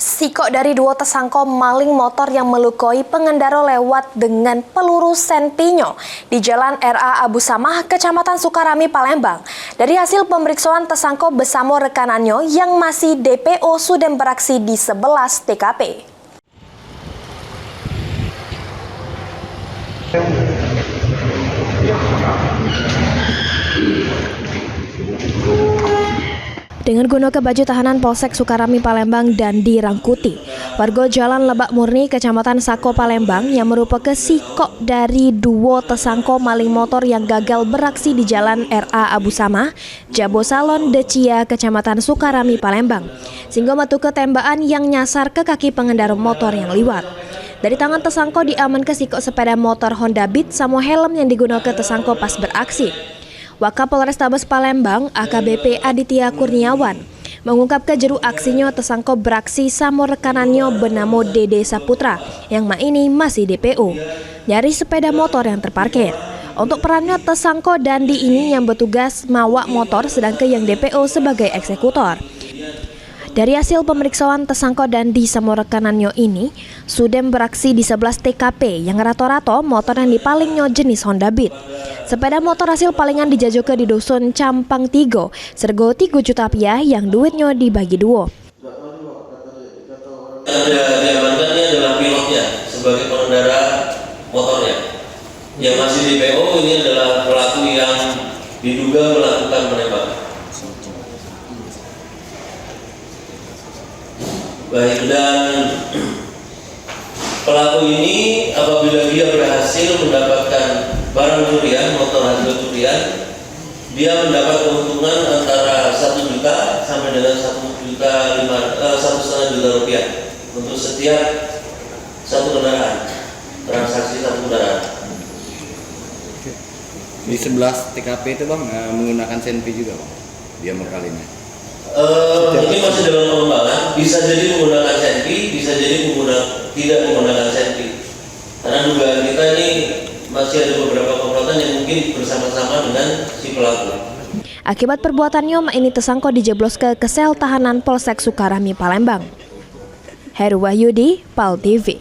Sikok dari duo tersangka maling motor yang melukai pengendara lewat dengan peluru Sentinyo di Jalan RA Abu Samah, Kecamatan Sukarami, Palembang. Dari hasil pemeriksaan tersangka bersama rekanannya yang masih DPO sudah beraksi di 11 TKP. Dengan gunakan baju tahanan Polsek Sukarami, Palembang dan dirangkuti, warga Jalan Lebak Murni, Kecamatan Sako, Palembang yang merupakan sikok dari duo tersangka maling motor yang gagal beraksi di Jalan RA Abu Samah, Jabo Salon Decia, Kecamatan Sukarami, Palembang, sehingga metu ke tembakan yang nyasar ke kaki pengendara motor yang liwat. Dari tangan tersangka diamankan sikok sepeda motor Honda Beat sama helm yang digunakan tersangka pas beraksi. Wakapolrestabes Palembang AKBP Aditya Kurniawan mengungkapkan jeru aksinya tersangka beraksi sama rekanannya bernama Dede Saputra yang ini masih DPO nyari sepeda motor yang terparkir. Untuk perannya tersangka Dandi ini yang bertugas mawak motor sedangkan yang DPO sebagai eksekutor. Dari hasil pemeriksaan tersangka Dandi sama rekanannya ini sudah beraksi di 11 TKP yang rata-rata motor yang dipalingnya jenis Honda Beat. Sepeda motor hasil palingan dijajokan di Dusun Campang Tigo, sergo 3 juta rupiah yang duitnya dibagi dua. Diamankannya adalah pilotnya sebagai pengendara motornya. Yang masih DPO ini adalah pelaku yang diduga melakukan penembakan. Baik, dan pelaku ini apabila dia berhasil mendapatkan barang curian, motor hasil curian, dia mendapat keuntungan antara 1 juta sampai dengan 1,5 juta rupiah untuk setiap satu kendaraan, transaksi satu kendaraan. Di 11 TKP itu Bang menggunakan senpi juga Bang, dia berkalinya. Ini masih dalam pengembangan, bisa jadi menggunakan senpi, bisa jadi tidak menggunakan senpi. Karena dugaan kita ini masih ada beberapa komplotan yang mungkin bersama-sama dengan si pelaku. Akibat perbuatannya, ini tersangka dijeblos ke sel tahanan Polsek Sukarami, Palembang. Heru Wahyudi, PAL TV.